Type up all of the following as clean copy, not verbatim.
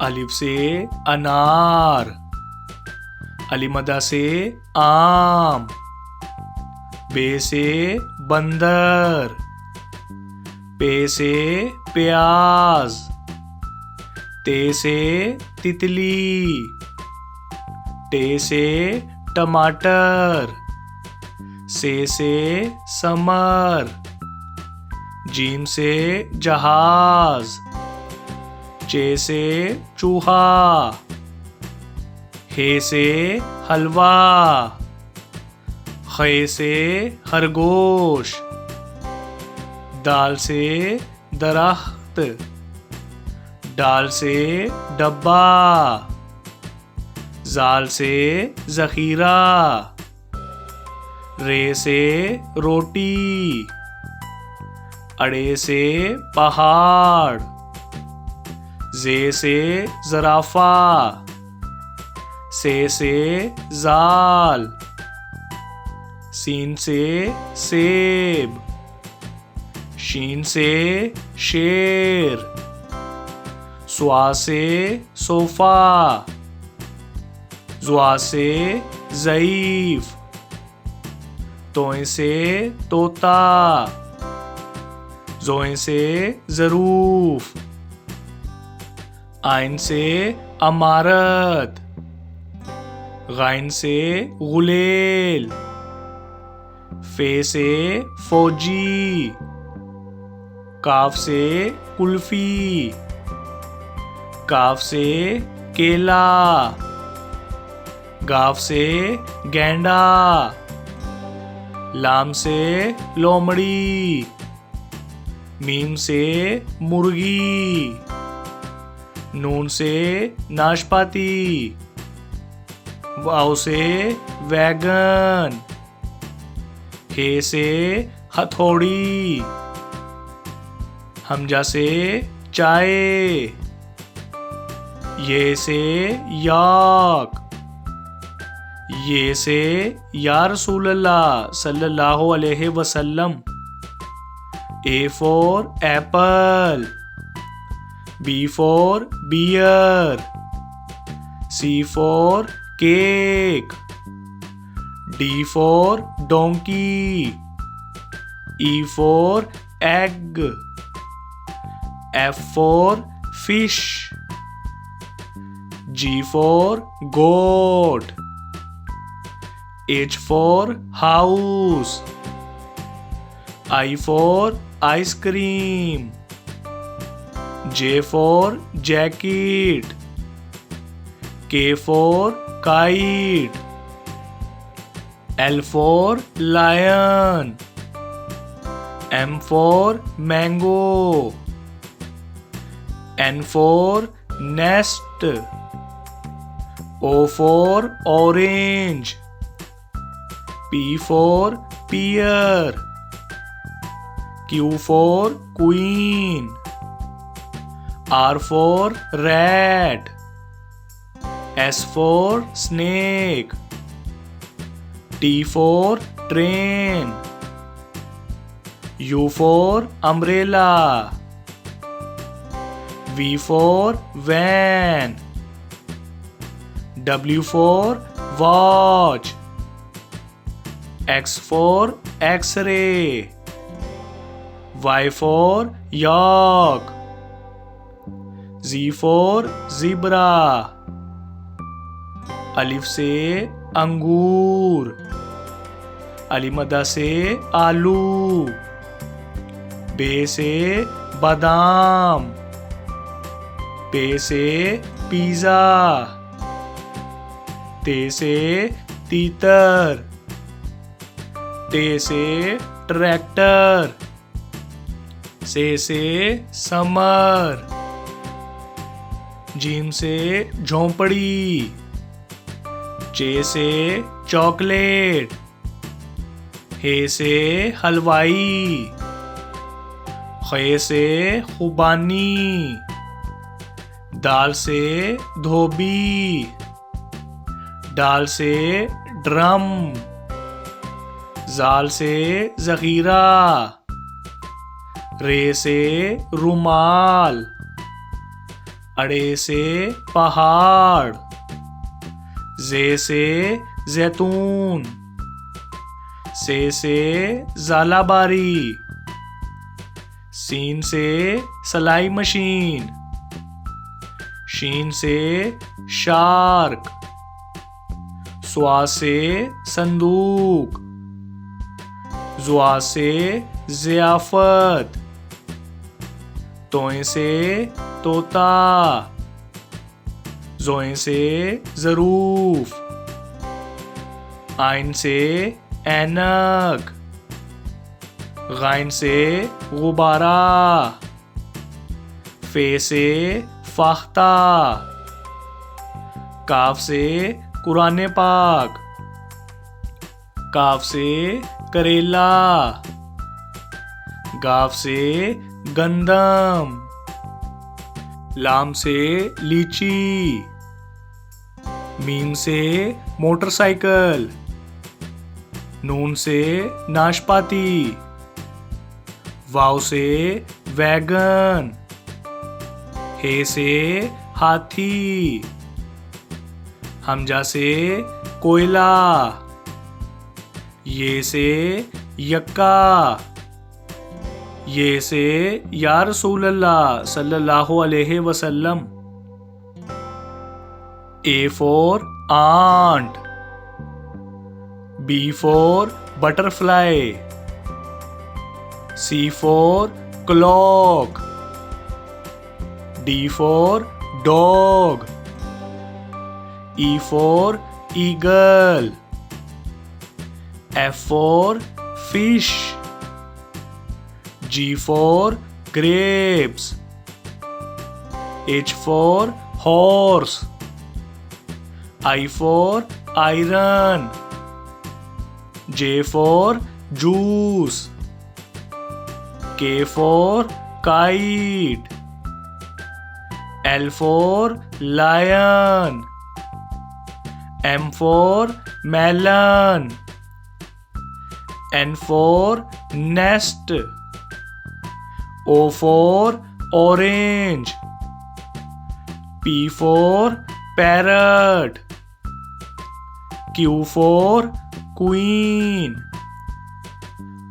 अलिफ से अनार, अलिमदा से आम, बे से बंदर, पे से प्याज, ते से तितली, टे से टमाटर, से समर, जीम से जहाज, चे से चूहा, हे से हलवा, खे से खरगोश, दाल से दरख्त, डाल से डब्बा, जाल से जखीरा, रे से रोटी, अड़े से पहाड़, जे से जराफा, से जाल, सीन से सेब, शीन से शेर, स्वा से सोफा, जुआ से ज़ईफ, तोए से तोता, जोए से ज़रूफ, आइन से अमारत, गाइन से गुलेल, फे से फौजी, काफ से कुल्फी, काफ से केला, गाफ से गेंडा, लाम से लोमड़ी, मीम से मुर्गी, नून से नाशपाती, वाव से वैगन, हे से हथौड़ी, हमजा से चाय, ये से याक, ये से या रसूल अल्लाह सल्लल्लाहु अलैहि वसल्लम, A for apple, B for bear, C for cake, D for donkey, E for egg, F for fish, G for goat, H for house, I for ice cream, J for jacket, K for kite, L for lion, M for mango, N for nest, O for orange, P for pear, Q for queen, R for rat, S for snake, T for train, U for umbrella, V for van, W for watch, X for X-ray, Y for yak, Z for zebra, अलिफ से अंगूर, अलिमदा से आलू, बे से बादाम, पे से pizza, ते से तीतर, टे से ट्रैक्टर, से समर, जीम से झोंपड़ी, चे से चॉकलेट, हे से हलवाई, खे से खुबानी, दाल से धोबी, डाल से ड्रम, जाल से जखीरा, रे से रुमाल, अड़े से पहाड़, जे से जैतून, से ज़ालाबारी, सीन से सलाई मशीन, शीन से शार्क, स्वा से संदूक, जुआ से ज़ियाफ़त, तोए से तोता, जोए से ज़रूफ, आइन से ऐनक, गाइन से गुब्बारा, फे से फाख्ता, काफ से कुरान पाक, काफ से करेला, गाफ से गंदम, लाम से लीची, मीम से मोटरसाइकिल, नून से नाशपाती, वाव से वैगन, हे से हाथी, हमजा से कोयला, ये से यक्का, ये से या रसूल अल्लाह सल्लल्लाहु अलैहि वसल्लम। A for ant, B for butterfly, C for clock, D for dog, E for eagle, F for fish, G for grapes, H for horse, I for iron, J for juice, K for kite, L for lion, M for melon, N for nest, O for orange, P for parrot, Q for queen,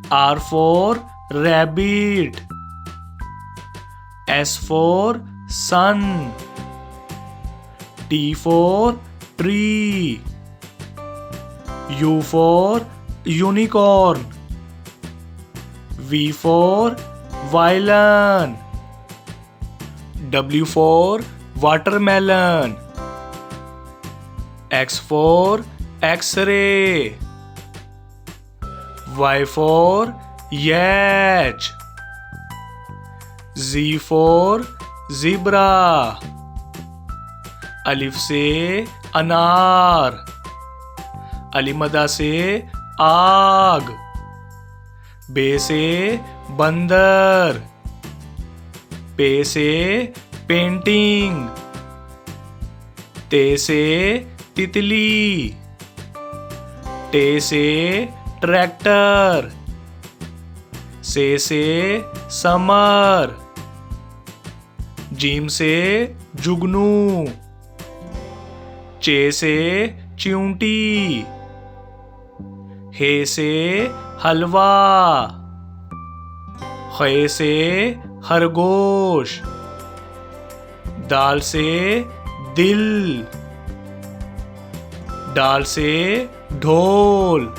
R for rabbit, S for sun, T for tree, U for unicorn, V for violin, W for watermelon, X for X-ray, Y for yacht, Z for zebra, अलिफ से अनार, अलिमदा से आग, बे से बंदर, पे से painting, ते से तितली, टे से ट्रैक्टर, से समर, जीम से जुगनू, चे से चिऊंटी, हे से हलवा, खे से खरगोश, दाल से दिल, डाल से ढोल,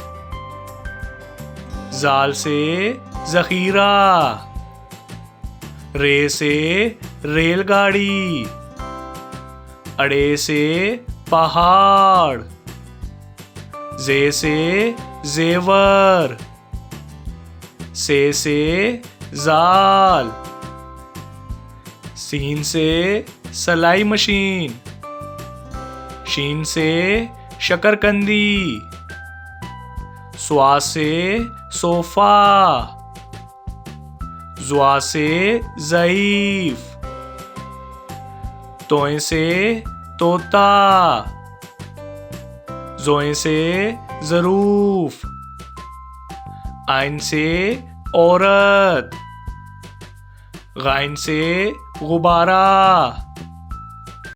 जाल से जखीरा, रे से रेलगाड़ी, अड़े से पहाड़, जे से जेवर, से जाल, सीन से सलाई मशीन, शीन से शकरकंदी, स्वा से सोफा, जुआ से ज़ईफ, तोए से तोता, जोए से ज़रूफ, आइन से औरत, गाइन से गुब्बारा,